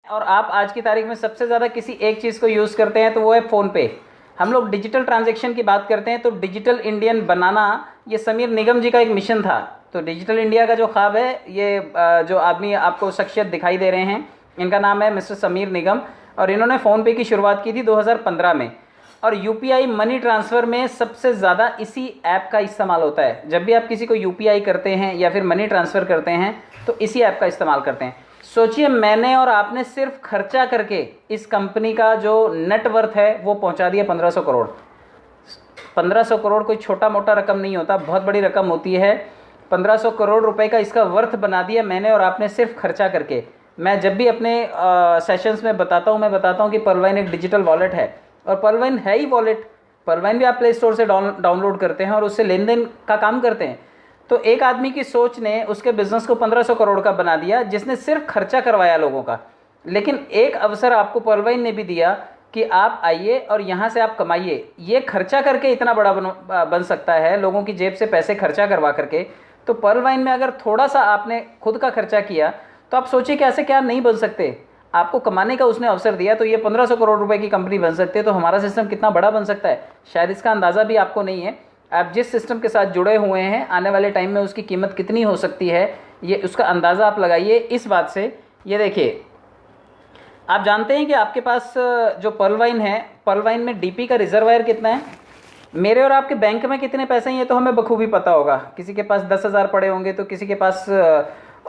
और आप आज की तारीख में सबसे ज़्यादा किसी एक चीज़ को यूज़ करते हैं तो वो है फ़ोनपे। हम लोग डिजिटल ट्रांजैक्शन की बात करते हैं तो डिजिटल इंडियन बनाना ये समीर निगम जी का एक मिशन था। तो डिजिटल इंडिया का जो ख्वाब है, ये जो आदमी आपको शख्सियत दिखाई दे रहे हैं, इनका नाम है मिस्टर समीर निगम, और इन्होंने फ़ोनपे की शुरुआत की थी 2015 में। और यूपीआई मनी ट्रांसफ़र में सबसे ज़्यादा इसी ऐप का इस्तेमाल होता है। जब भी आप किसी को यूपीआई करते हैं या फिर मनी ट्रांसफ़र करते हैं तो इसी ऐप का इस्तेमाल करते हैं। सोचिए, मैंने और आपने सिर्फ खर्चा करके इस कंपनी का जो नेटवर्थ है वो पहुंचा दिया 1500 करोड़। 1500 करोड़ कोई छोटा मोटा रकम नहीं होता, बहुत बड़ी रकम होती है। 1500 करोड़ रुपए का इसका वर्थ बना दिया मैंने और आपने सिर्फ खर्चा करके। मैं जब भी अपने सेशंस में बताता हूँ, मैं बताता हूँ कि पर्लवाइन एक डिजिटल वॉलेट है, और पर्लवाइन है ही वॉलेट। पर्लवाइन भी आप प्ले स्टोर से डाउनलोड करते हैं और उससे लेन देन का काम करते हैं। तो एक आदमी की सोच ने उसके बिजनेस को 1500 करोड़ का बना दिया, जिसने सिर्फ खर्चा करवाया लोगों का। लेकिन एक अवसर आपको पर्लवाइन ने भी दिया कि आप आइए और यहाँ से आप कमाइए। ये खर्चा करके इतना बड़ा बन सकता है, लोगों की जेब से पैसे खर्चा करवा करके। तो पर्लवाइन में अगर थोड़ा सा आपने खुद का खर्चा किया तो आप सोचिए कैसे क्या नहीं बन सकते। आपको कमाने का उसने अवसर दिया तो ये 1500 करोड़ रुपए की कंपनी बन सकती है। तो हमारा सिस्टम कितना बड़ा बन सकता है, शायद इसका अंदाज़ा भी आपको नहीं है। आप जिस सिस्टम के साथ जुड़े हुए हैं, आने वाले टाइम में उसकी कीमत कितनी हो सकती है, ये उसका अंदाज़ा आप लगाइए इस बात से। ये देखिए, आप जानते हैं कि आपके पास जो पर्लवाइन है, पर्लवाइन में डीपी का रिजर्वायर कितना है। मेरे और आपके बैंक में कितने पैसे हैं ये तो हमें बखूबी पता होगा। किसी के पास 10,000 पड़े होंगे तो किसी के पास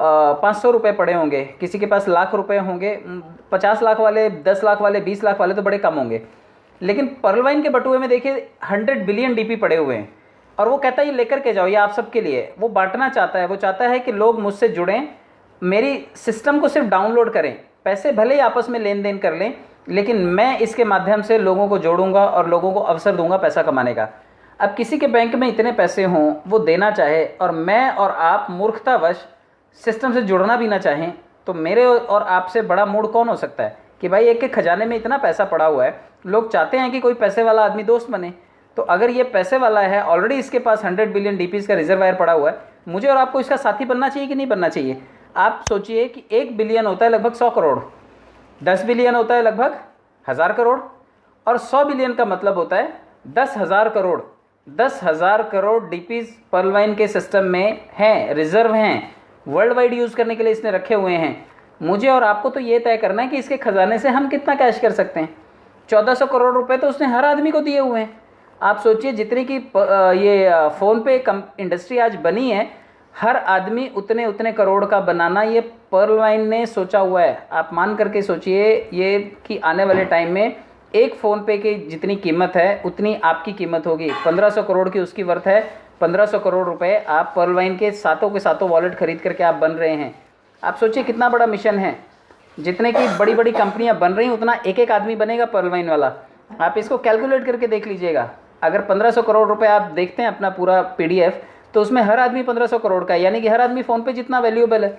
500 रुपये पड़े होंगे, किसी के पास लाख रुपए होंगे। 50 लाख वाले, 10 लाख वाले, 20 लाख वाले तो बड़े कम होंगे। लेकिन पर्लवाइन के बटुए में देखिए 100 बिलियन डीपी पड़े हुए हैं, और वो कहता है ये लेकर के जाओ, ये आप सबके लिए। वो बांटना चाहता है, वो चाहता है कि लोग मुझसे जुड़ें, मेरी सिस्टम को सिर्फ डाउनलोड करें, पैसे भले ही आपस में लेन देन कर लें, लेकिन मैं इसके माध्यम से लोगों को जोड़ूंगा और लोगों को अवसर दूंगा पैसा कमाने का। अब किसी के बैंक में इतने पैसे हों, वो देना चाहे, और मैं और आप मूर्खतावश सिस्टम से जुड़ना भी ना चाहें, तो मेरे और आपसे बड़ा मूड कौन हो सकता है कि भाई एक के खजाने में इतना पैसा पड़ा हुआ है, लोग चाहते हैं कि कोई पैसे वाला आदमी दोस्त बने। तो अगर ये पैसे वाला है, ऑलरेडी इसके पास 100 बिलियन डीपीज का रिजर्वायर पड़ा हुआ है, मुझे और आपको इसका साथी बनना चाहिए कि नहीं बनना चाहिए। आप सोचिए कि 1 बिलियन होता है लगभग 100 करोड़, 10 बिलियन होता है लगभग 1000 करोड़, और 100 बिलियन का मतलब होता है 10,000 करोड़। 10,000 करोड़ डीपीज पर्लवाइन के सिस्टम में हैं, रिजर्व हैं, वर्ल्ड वाइड यूज़ करने के लिए इसने रखे हुए हैं। मुझे और आपको तो ये तय करना है कि इसके खजाने से हम कितना कैश कर सकते हैं। 1400 करोड़ रुपए तो उसने हर आदमी को दिए हुए हैं। आप सोचिए, जितनी की ये फ़ोन पे इंडस्ट्री आज बनी है, हर आदमी उतने उतने करोड़ का बनाना ये पर्लवाइन ने सोचा हुआ है। आप मान करके सोचिए ये कि आने वाले टाइम में एक फ़ोन पे की जितनी कीमत है उतनी आपकी कीमत होगी। 1500 करोड़ की उसकी वर्थ है। 1500 करोड़ रुपए आप पर्लवाइन के सातों वॉलेट खरीद करके आप बन रहे हैं। आप सोचिए कितना बड़ा मिशन है। जितने की बड़ी बड़ी कंपनियां बन रही हैं उतना एक एक आदमी बनेगा पर्लवाइन वाला। आप इसको कैलकुलेट करके देख लीजिएगा। अगर 1500 करोड़ रुपए आप देखते हैं अपना पूरा पीडीएफ, तो उसमें हर आदमी 1500 करोड़ का है, यानी कि हर आदमी फ़ोन पे जितना वैल्यूएबल है।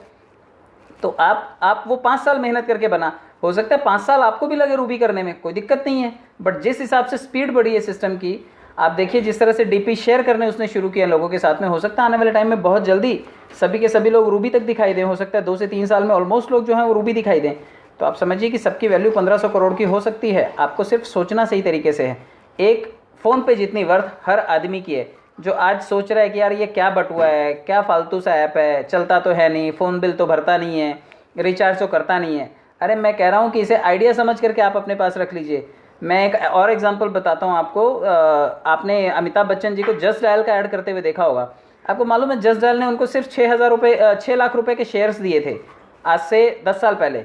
तो आप वो 5 साल मेहनत करके बना, हो सकता है 5 साल आपको भी लगे रूबी करने में, कोई दिक्कत नहीं है। बट जिस हिसाब से स्पीड बढ़ी है सिस्टम की, आप देखिए जिस तरह से डीपी शेयर करने उसने शुरू किया लोगों के साथ में, हो सकता है आने वाले टाइम में बहुत जल्दी सभी के सभी लोग रूबी तक दिखाई दें। हो सकता है 2 से 3 साल में ऑलमोस्ट लोग जो हैं वो रूबी दिखाई दें। तो आप समझिए कि सबकी वैल्यू 1500 करोड़ की हो सकती है। आपको सिर्फ सोचना सही तरीके से है। एक फ़ोन पे जितनी वर्थ हर आदमी की है। जो आज सोच रहा है कि यार ये क्या बटुआ है, क्या फालतू सा ऐप है, चलता तो है नहीं, फ़ोन बिल तो भरता नहीं है, रिचार्ज तो करता नहीं है, अरे मैं कह रहा हूँ कि इसे आइडिया समझ करके आप अपने पास रख लीजिए। मैं एक और एग्जांपल बताता हूँ आपको। आपने अमिताभ बच्चन जी को जस्ट डायल का ऐड करते हुए देखा होगा। आपको मालूम है जस्ट डायल ने उनको सिर्फ 6 लाख रुपए के शेयर्स दिए थे आज से 10 साल पहले।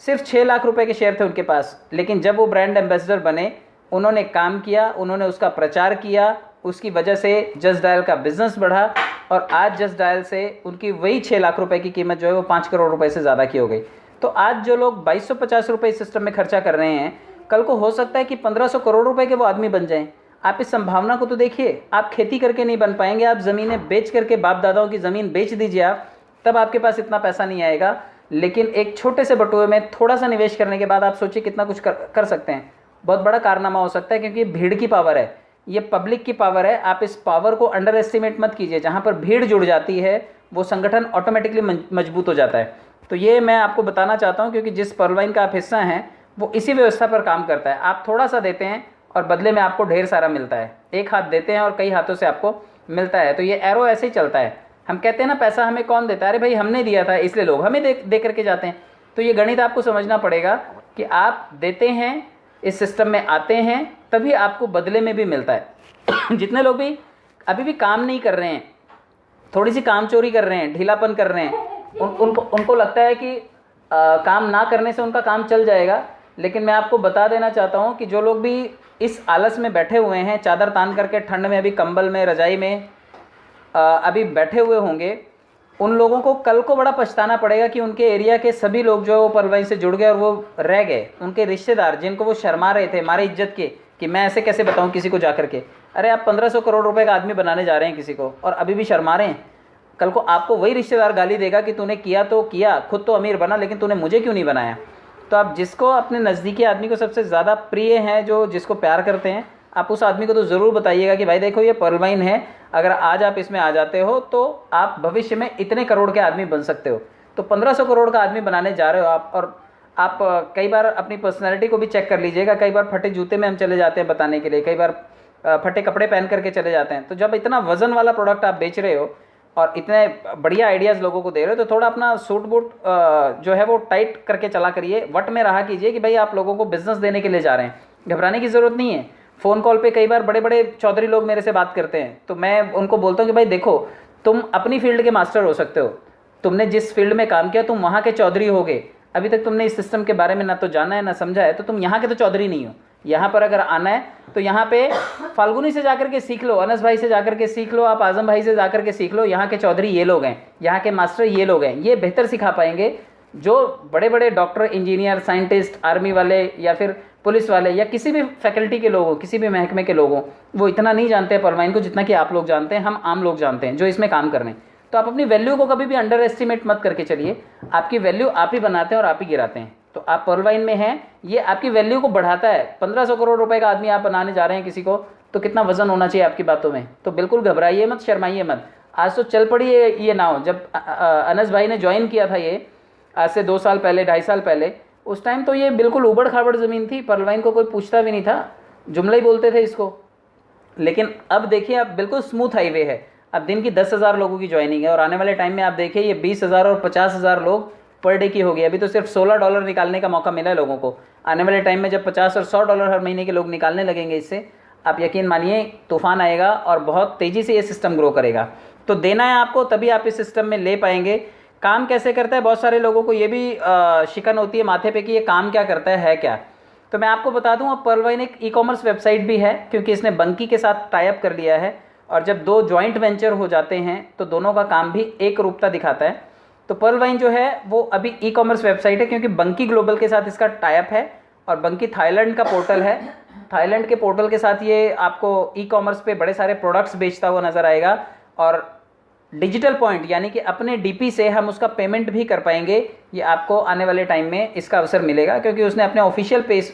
सिर्फ 6 लाख रुपए के शेयर थे उनके पास। लेकिन जब वो ब्रांड एम्बेसडर बने, उन्होंने काम किया, उन्होंने उसका प्रचार किया, उसकी वजह से जस्ट डायल का बिजनेस बढ़ा, और आज जस्ट डायल से उनकी वही 6 लाख रुपए की कीमत जो है वो 5 करोड़ रुपए से ज़्यादा की हो गई। तो आज जो लोग 2250 रुपये इस सिस्टम में खर्चा कर रहे हैं, कल को हो सकता है कि 1500 करोड़ रुपए के वो आदमी बन जाएं। आप इस संभावना को तो देखिए। आप खेती करके नहीं बन पाएंगे, आप ज़मीनें बेच करके, बाप दादाओं की ज़मीन बेच दीजिए आप, तब आपके पास इतना पैसा नहीं आएगा। लेकिन एक छोटे से बटुए में थोड़ा सा निवेश करने के बाद आप सोचिए कितना कुछ कर सकते हैं। बहुत बड़ा कारनामा हो सकता है, क्योंकि ये भीड़ की पावर है, ये पब्लिक की पावर है। आप इस पावर को अंडर एस्टिमेट मत कीजिए। जहाँ पर भीड़ जुड़ जाती है वो संगठन ऑटोमेटिकली मजबूत हो जाता है। तो ये मैं आपको बताना चाहता हूँ, क्योंकि जिस पर्लवाइन का आप हिस्सा हैं वो इसी व्यवस्था पर काम करता है। आप थोड़ा सा देते हैं और बदले में आपको ढेर सारा मिलता है। एक हाथ देते हैं और कई हाथों से आपको मिलता है। तो ये एरो ऐसे ही चलता है। हम कहते हैं ना पैसा हमें कौन देता है, अरे भाई हमने दिया था इसलिए लोग हमें दे करके जाते हैं। तो ये गणित आपको समझना पड़ेगा कि आप देते हैं, इस सिस्टम में आते हैं, तभी आपको बदले में भी मिलता है। जितने लोग भी अभी भी काम नहीं कर रहे हैं, थोड़ी सी काम चोरी कर रहे हैं, ढीलापन कर रहे हैं, उनको लगता है कि काम ना करने से उनका काम चल जाएगा। लेकिन मैं आपको बता देना चाहता हूँ कि जो लोग भी इस आलस में बैठे हुए हैं, चादर तान करके ठंड में, अभी कंबल में, रजाई में अभी बैठे हुए होंगे, उन लोगों को कल को बड़ा पछताना पड़ेगा कि उनके एरिया के सभी लोग जो वो पर्लवाइन से जुड़ गए और वो रह गए। उनके रिश्तेदार जिनको वो शर्मा रहे थे हमारे इज्जत के कि मैं ऐसे कैसे बताऊं किसी को जाकर के, अरे आप 1500 करोड़ रुपए का आदमी बनाने जा रहे हैं किसी को और अभी भी शर्मा रहे हैं। कल को आपको वही रिश्तेदार गाली देगा कि तूने किया तो किया, खुद तो अमीर बना, लेकिन तूने मुझे क्यों नहीं बनाया। तो आप जिसको अपने नज़दीकी आदमी को सबसे ज़्यादा प्रिय हैं, जो जिसको प्यार करते हैं, आप उस आदमी को तो ज़रूर बताइएगा कि भाई देखो ये पर्लवाइन है, अगर आज आप इसमें आ जाते हो तो आप भविष्य में इतने करोड़ के आदमी बन सकते हो। तो 1500 करोड़ का आदमी बनाने जा रहे हो आप। और आप कई बार अपनी पर्सनैलिटी को भी चेक कर लीजिएगा। कई बार फटे जूते में हम चले जाते हैं बताने के लिए, कई बार फटे कपड़े पहन करके चले जाते हैं। तो जब इतना वजन वाला प्रोडक्ट आप बेच रहे हो और इतने बढ़िया आइडियाज़ लोगों को दे रहे हो, तो थोड़ा अपना सूट बूट जो है वो टाइट करके चला करिए, वट में रहा कीजिए कि भाई आप लोगों को बिजनेस देने के लिए जा रहे हैं। घबराने की ज़रूरत नहीं है। फ़ोन कॉल पे कई बार बड़े बड़े चौधरी लोग मेरे से बात करते हैं, तो मैं उनको बोलता हूँ कि भाई देखो, तुम अपनी फील्ड के मास्टर हो सकते हो, तुमने जिस फील्ड में काम किया तुम वहाँ के चौधरी होगे, अभी तक तुमने इस सिस्टम के बारे में ना तो जाना है ना समझा है, तो तुम यहाँ के तो चौधरी नहीं हो। यहाँ पर अगर आना है तो यहाँ पे फाल्गुनी से जाकर के सीख लो, अनस भाई से जाकर के सीख लो, आप आजम भाई से जाकर के सीख लो। यहाँ के चौधरी ये लोग हैं, यहाँ के मास्टर ये लोग हैं, ये बेहतर सिखा पाएंगे। जो बड़े बड़े डॉक्टर, इंजीनियर, साइंटिस्ट, आर्मी वाले या फिर पुलिस वाले या किसी भी फैकल्टी के लोग हो, किसी भी महकमे के लोग हो, वो इतना नहीं जानते हैं पर्लवाइन को जितना कि आप लोग जानते हैं, हम आम लोग जानते हैं जो इसमें काम कर रहे हैं। तो आप अपनी वैल्यू को कभी भी अंडर एस्टिमेट मत करके चलिए। आपकी वैल्यू आप ही बनाते हैं और आप ही गिराते हैं। तो आप पर्लवाइन में हैं, ये आपकी वैल्यू को बढ़ाता है। 1500 करोड़ रुपए का आदमी आप बनाने जा रहे हैं किसी को, तो कितना वजन होना चाहिए आपकी बातों में। तो बिल्कुल घबराइए मत, शर्माइए मत। आज तो चल पड़ी ये नाव। जब अनस भाई ने ज्वाइन किया था ये आज से 2 साल पहले, 2.5 साल पहले, उस टाइम तो ये बिल्कुल उबड़ खाबड़ ज़मीन थी, पर्लवाइन को कोई पूछता भी नहीं था, जुमला ही बोलते थे इसको। लेकिन अब देखिए, अब बिल्कुल स्मूथ हाईवे है। अब दिन की 10,000 लोगों की ज्वाइनिंग है और आने वाले टाइम में आप देखिए ये 20,000 और 50,000 लोग पर डे की होगी। अभी तो सिर्फ $16 निकालने का मौका मिला है लोगों को। आने वाले टाइम में जब 50 और $100 हर महीने के लोग निकालने लगेंगे इससे, आप यकीन मानिए तूफान आएगा और बहुत तेज़ी से ये सिस्टम ग्रो करेगा। तो देना है आपको, तभी आप इस सिस्टम में ले पाएंगे। काम कैसे करता है, बहुत सारे लोगों को ये भी शिकन होती है माथे पे कि ये काम क्या करता है क्या। तो मैं आपको बता दूं, अब पर्लवाइन एक ई-कॉमर्स वेबसाइट भी है, क्योंकि इसने बंकी के साथ टाई अप कर लिया है। और जब 2 जॉइंट वेंचर हो जाते हैं तो दोनों का काम भी एक रूपता दिखाता है। तो पर्लवाइन जो है वो अभी ई-कॉमर्स वेबसाइट है, क्योंकि बंकी ग्लोबल के साथ इसका टाई अप है और बंकी थाईलैंड का पोर्टल है। थाईलैंड के पोर्टल के साथ ये आपको ई-कॉमर्स पे बड़े सारे प्रोडक्ट्स बेचता हुआ नजर आएगा। और डिजिटल पॉइंट यानी कि अपने डीपी से हम उसका पेमेंट भी कर पाएंगे। ये आपको आने वाले टाइम में इसका अवसर मिलेगा, क्योंकि उसने अपने ऑफिशियल पेज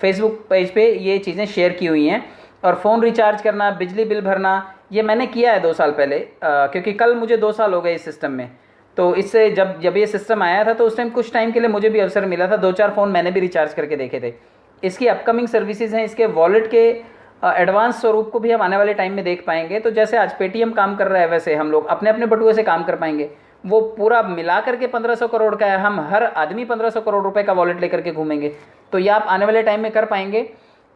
फेसबुक पेज पे ये चीज़ें शेयर की हुई हैं। और फ़ोन रिचार्ज करना, बिजली बिल भरना, ये मैंने किया है 2 साल पहले, क्योंकि कल मुझे 2 साल हो गए इस सिस्टम में। तो इससे जब ये सिस्टम आया था तो उस टाइम कुछ टाइम के लिए मुझे भी अवसर मिला था, 2-4 फ़ोन मैंने भी रिचार्ज करके देखे थे। इसकी अपकमिंग सर्विसेज हैं, इसके वॉलेट के एडवांस स्वरूप को भी हम आने वाले टाइम में देख पाएंगे। तो जैसे आज पेटीएम काम कर रहा है, वैसे हम लोग अपने अपने बटुए से काम कर पाएंगे। वो पूरा मिला करके 1500 करोड़ का है, हम हर आदमी 1500 करोड़ रुपए का वॉलेट लेकर के घूमेंगे। तो ये आप आने वाले टाइम में कर पाएंगे।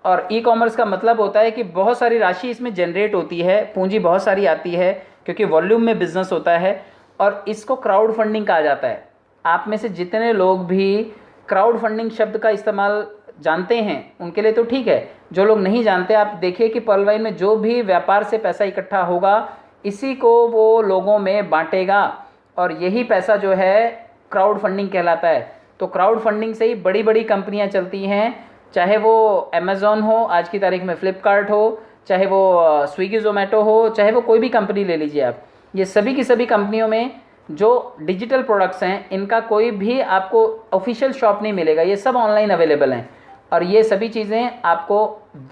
और ई कॉमर्स का मतलब होता है कि बहुत सारी राशि इसमें जनरेट होती है, पूंजी बहुत सारी आती है, क्योंकि वॉल्यूम में बिजनेस होता है। और इसको क्राउड फंडिंग कहा जाता है। आप में से जितने लोग भी क्राउड फंडिंग शब्द का इस्तेमाल जानते हैं उनके लिए तो ठीक है, जो लोग नहीं जानते, आप देखिए कि पर्लवाइन में जो भी व्यापार से पैसा इकट्ठा होगा, इसी को वो लोगों में बांटेगा और यही पैसा जो है क्राउड फंडिंग कहलाता है। तो क्राउड फंडिंग से ही बड़ी बड़ी कंपनियां चलती हैं, चाहे वो अमेज़ॉन हो, आज की तारीख में फ्लिपकार्ट हो, चाहे वो स्विगी जोमेटो हो, चाहे वो कोई भी कंपनी ले लीजिए आप। ये सभी की सभी कंपनियों में जो डिजिटल प्रोडक्ट्स हैं, इनका कोई भी आपको ऑफिशियल शॉप नहीं मिलेगा, ये सब ऑनलाइन अवेलेबल हैं। और ये सभी चीज़ें आपको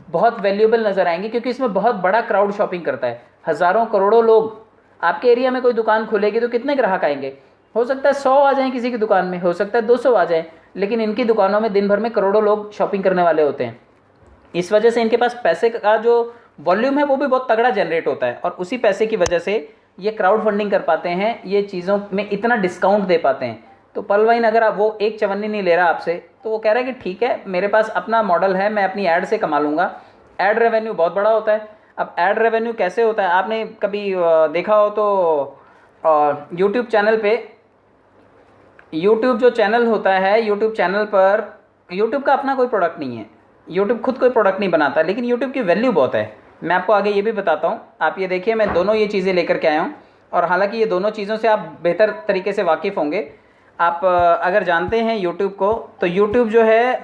बहुत वैल्यूएबल नज़र आएंगी, क्योंकि इसमें बहुत बड़ा क्राउड शॉपिंग करता है। हज़ारों करोड़ों लोग, आपके एरिया में कोई दुकान खुलेगी तो कितने ग्राहक आएंगे? हो सकता है 100 आ जाएं किसी की दुकान में, हो सकता है 200 आ जाएं, लेकिन इनकी दुकानों में दिन भर में करोड़ों लोग शॉपिंग करने वाले होते हैं। इस वजह से इनके पास पैसे का जो वॉल्यूम है वो भी बहुत तगड़ा जनरेट होता है, और उसी पैसे की वजह से ये क्राउड फंडिंग कर पाते हैं, ये चीज़ों में इतना डिस्काउंट दे पाते हैं। तो पर्ल वाइन अगर आप वो एक चवन्नी नहीं ले रहा आपसे, तो वो कह रहा है कि ठीक है मेरे पास अपना मॉडल है, मैं अपनी ऐड से कमा लूँगा। ऐड रेवेन्यू बहुत बड़ा होता है। अब ऐड रेवेन्यू कैसे होता है, आपने कभी देखा हो तो यूट्यूब चैनल पे, यूट्यूब जो चैनल होता है, यूट्यूब चैनल पर यूट्यूब का अपना कोई प्रोडक्ट नहीं है, यूट्यूब खुद कोई प्रोडक्ट नहीं बनाता, लेकिन यूट्यूब की वैल्यू बहुत है। मैं आपको आगे ये भी बताता हूँ। आप ये देखिए, मैं दोनों ये चीज़ें लेकर के आया हूँ, और हालांकि ये दोनों चीज़ों से आप बेहतर तरीके से वाकिफ़ होंगे। आप अगर जानते हैं यूट्यूब को, तो यूट्यूब जो है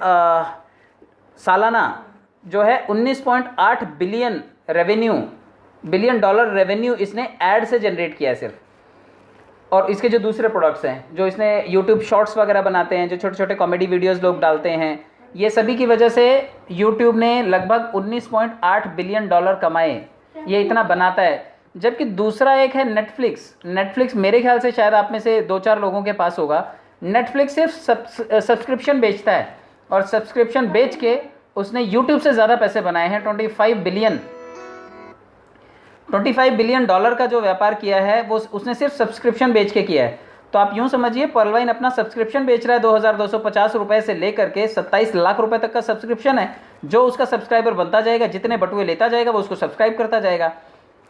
सालाना जो है 19.8 billion revenue, billion dollar revenue इसने ऐड से जनरेट किया है सिर्फ। और इसके जो दूसरे प्रोडक्ट्स हैं, जो इसने यूट्यूब शॉर्ट्स वगैरह बनाते हैं, जो छोटे छोटे कॉमेडी वीडियोस लोग डालते हैं, ये सभी की वजह से यूट्यूब ने लगभग 19.8 बिलियन डॉलर कमाए। ये इतना बनाता है। जबकि दूसरा एक है नेटफ्लिक्स। नेटफ्लिक्स मेरे ख्याल से शायद आप में से 2-4 लोगों के पास होगा। नेटफ्लिक्स सिर्फ सब्सक्रिप्शन बेचता है, और सब्सक्रिप्शन बेच के उसने यूट्यूब से ज़्यादा पैसे बनाए हैं। 25 बिलियन डॉलर का जो व्यापार किया है वो उसने सिर्फ सब्सक्रिप्शन बेच के किया है। तो आप यूं समझिए, पर्ल वाइन अपना सब्सक्रिप्शन बेच रहा है 2250 रुपए से लेकर के 27 लाख रुपए तक का सब्सक्रिप्शन है। जो उसका सब्सक्राइबर बनता जाएगा, जितने बटुए लेता जाएगा, वो उसको सब्सक्राइब करता जाएगा।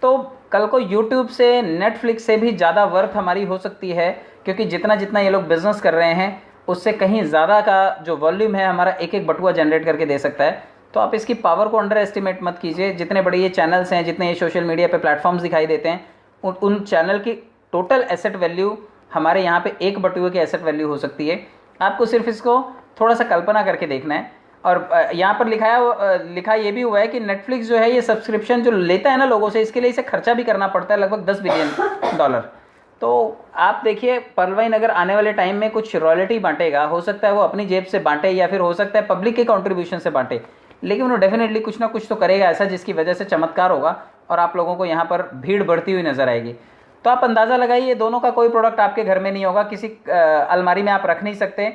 तो कल को यूट्यूब से, नेटफ्लिक्स से भी ज़्यादा वर्थ हमारी हो सकती है, क्योंकि जितना जितना ये लोग बिजनेस कर रहे हैं उससे कहीं ज़्यादा का जो वॉल्यूम है हमारा एक एक बटुआ जनरेट करके दे सकता है। तो आप इसकी पावर को अंडर एस्टिमेट मत कीजिए। जितने बड़े ये चैनल्स हैं, जितने ये सोशल मीडिया पे प्लेटफॉर्म्स दिखाई देते हैं, उन चैनल की टोटल एसेट वैल्यू हमारे यहाँ पे एक बटुए की एसेट वैल्यू हो सकती है। आपको सिर्फ इसको थोड़ा सा कल्पना करके देखना है। और यहाँ पर लिखा ये भी हुआ है कि नेटफ्लिक्स जो है ये सब्सक्रिप्शन जो लेता है ना लोगों से, इसके लिए इसे खर्चा भी करना पड़ता है लगभग 10 बिलियन डॉलर। तो आप देखिए, पर्ल वाइन अगर आने वाले टाइम में कुछ रॉयल्टी बांटेगा, हो सकता है वो अपनी जेब से बांटे, या फिर हो सकता है पब्लिक के कॉन्ट्रीब्यूशन से बांटे, लेकिन वो डेफिनेटली कुछ ना कुछ तो करेगा ऐसा जिसकी वजह से चमत्कार होगा और आप लोगों को यहाँ पर भीड़ बढ़ती हुई नजर आएगी। तो आप अंदाज़ा लगाइए, दोनों का कोई प्रोडक्ट आपके घर में नहीं होगा, किसी अलमारी में आप रख नहीं सकते,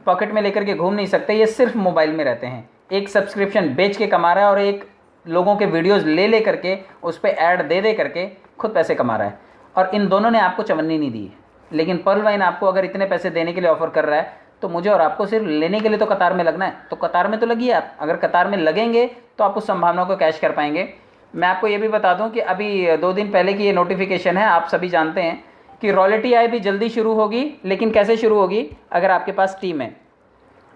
पॉकेट में लेकर के घूम नहीं सकते, ये सिर्फ मोबाइल में रहते हैं। एक सब्सक्रिप्शन बेच के कमा रहा है, और एक लोगों के वीडियोज़ ले करके उस पर ऐड दे करके खुद पैसे कमा रहा है। और इन दोनों ने आपको चवन्नी नहीं दी है, लेकिन पर्ल वाइन आपको अगर इतने पैसे देने के लिए ऑफर कर रहा है, तो मुझे और आपको सिर्फ लेने के लिए तो कतार में लगना है। तो कतार में तो लगिए आप। अगर कतार में लगेंगे तो आप उस संभावना को कैश कर पाएंगे। मैं आपको ये भी बता दूं कि अभी 2 दिन पहले की ये नोटिफिकेशन है, आप सभी जानते हैं कि रॉयल्टी आय भी जल्दी शुरू होगी। लेकिन कैसे शुरू होगी? अगर आपके पास टीम है,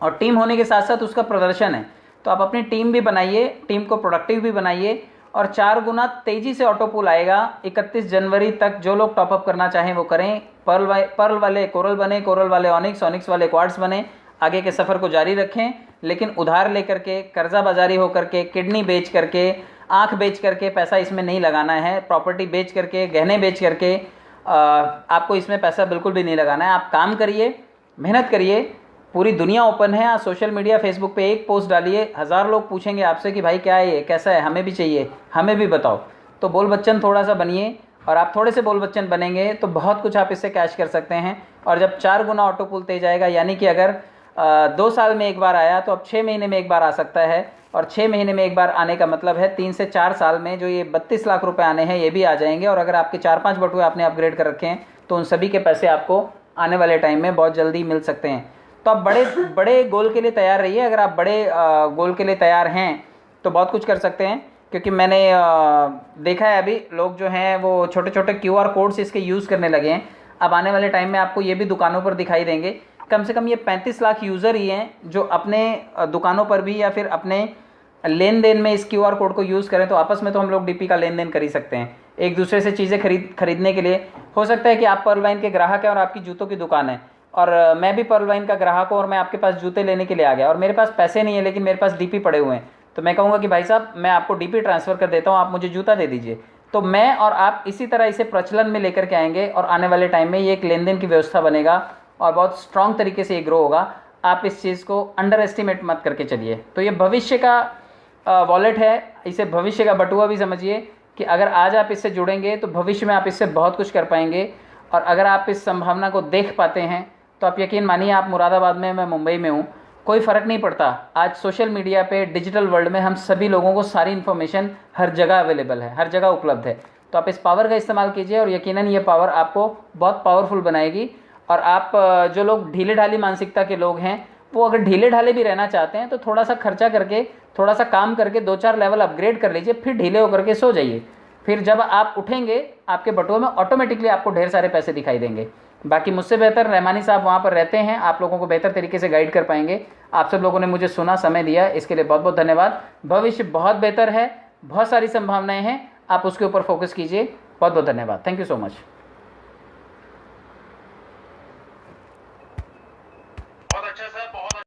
और टीम होने के साथ साथ उसका प्रदर्शन है, तो आप अपनी टीम भी बनाइए, टीम को प्रोडक्टिव भी बनाइए, और 4 गुना तेज़ी से ऑटो पूल आएगा। 31 जनवरी तक जो लोग टॉपअप करना चाहें वो करें। पर्ल वाले कोरल बने, कोरल वाले ऑनिक्स वाले क्वार्ट्स बने। आगे के सफ़र को जारी रखें, लेकिन उधार लेकर के, कर्जा बाजारी होकर के, किडनी बेच करके, आँख बेच करके पैसा इसमें नहीं लगाना है। प्रॉपर्टी बेच करके, गहने बेच करके आपको इसमें पैसा बिल्कुल भी नहीं लगाना है। आप काम करिए, मेहनत करिए। पूरी दुनिया ओपन है। आज सोशल मीडिया, फेसबुक पे एक पोस्ट डालिए, 1000 लोग पूछेंगे आपसे कि भाई क्या है ये, कैसा है, हमें भी चाहिए, हमें भी बताओ। तो बोल बच्चन थोड़ा सा बनिए, और आप थोड़े से बोल बच्चन बनेंगे तो बहुत कुछ आप इससे कैश कर सकते हैं। और जब 4 गुना ऑटो पुल तेज जाएगा, यानी कि अगर 2 साल में एक बार आया तो अब 6 महीने में एक बार आ सकता है, और 6 महीने में एक बार आने का मतलब है 3 से 4 साल में जो ये 32 लाख रुपए आने हैं ये भी आ जाएंगे। और अगर आपके 4-5 बटुए आपने अपग्रेड कर रखे हैं तो उन सभी के पैसे आपको आने वाले टाइम में बहुत जल्दी मिल सकते हैं। तो आप बड़े गोल के लिए तैयार रहिए। अगर आप बड़े गोल के लिए तैयार हैं तो बहुत कुछ कर सकते हैं, क्योंकि मैंने देखा है अभी लोग जो हैं वो छोटे छोटे QR कोड्स इसके यूज़ करने लगे हैं। अब आने वाले टाइम में आपको ये भी दुकानों पर दिखाई देंगे। कम से कम ये 35 लाख यूज़र ही हैं जो अपने दुकानों पर भी या फिर अपने लेन देन में इस QR कोड को यूज़ करें। तो आपस में तो हम लोग DP का लेन देन कर ही सकते हैं, एक दूसरे से चीज़ें खरीदने के लिए। हो सकता है कि आप पर्ल वाइन के ग्राहक हैं और आपकी जूतों की दुकान है, और मैं भी पर्ल वाइन का ग्राहक हूँ, और मैं आपके पास जूते लेने के लिए आ गया, और मेरे पास पैसे नहीं है लेकिन मेरे पास DP पड़े हुए हैं। तो मैं कहूँगा कि भाई साहब, मैं आपको DP ट्रांसफ़र कर देता हूँ, आप मुझे जूता दे दीजिए। तो मैं और आप इसी तरह इसे प्रचलन में लेकर के आएंगे, और आने वाले टाइम में ये एक लेन देन की व्यवस्था बनेगा और बहुत स्ट्रॉन्ग तरीके से ये ग्रो होगा। आप इस चीज़ को अंडर एस्टिमेट मत करके चलिए। तो ये भविष्य का वॉलेट है, इसे भविष्य का बटुआ भी समझिए कि अगर आज आप इससे जुड़ेंगे तो भविष्य में आप इससे बहुत कुछ कर पाएंगे। और अगर आप इस संभावना को देख पाते हैं तो आप यकीन मानिए, आप मुरादाबाद में, मैं मुंबई में हूँ, कोई फ़र्क नहीं पड़ता। आज सोशल मीडिया पे, डिजिटल वर्ल्ड में हम सभी लोगों को सारी इन्फॉर्मेशन हर जगह अवेलेबल है, हर जगह उपलब्ध है। तो आप इस पावर का इस्तेमाल कीजिए और यकीनन ये पावर आपको बहुत पावरफुल बनाएगी। और आप जो लोग ढीले ढाली मानसिकता के लोग हैं, वो अगर ढीले ढाले भी रहना चाहते हैं तो थोड़ा सा खर्चा करके, थोड़ा सा काम करके 2-4 लेवल अपग्रेड कर लीजिए, फिर ढीले होकर के सो जाइए। फिर जब आप उठेंगे आपके बटुए में ऑटोमेटिकली आपको ढेर सारे पैसे दिखाई देंगे। बाकी मुझसे बेहतर रहमानी साहब वहाँ पर रहते हैं, आप लोगों को बेहतर तरीके से गाइड कर पाएंगे। आप सब लोगों ने मुझे सुना, समय दिया, इसके लिए बहुत बहुत धन्यवाद। भविष्य बहुत बेहतर है, बहुत सारी संभावनाएं हैं, आप उसके ऊपर फोकस कीजिए। बहुत बहुत धन्यवाद। Thank you so much.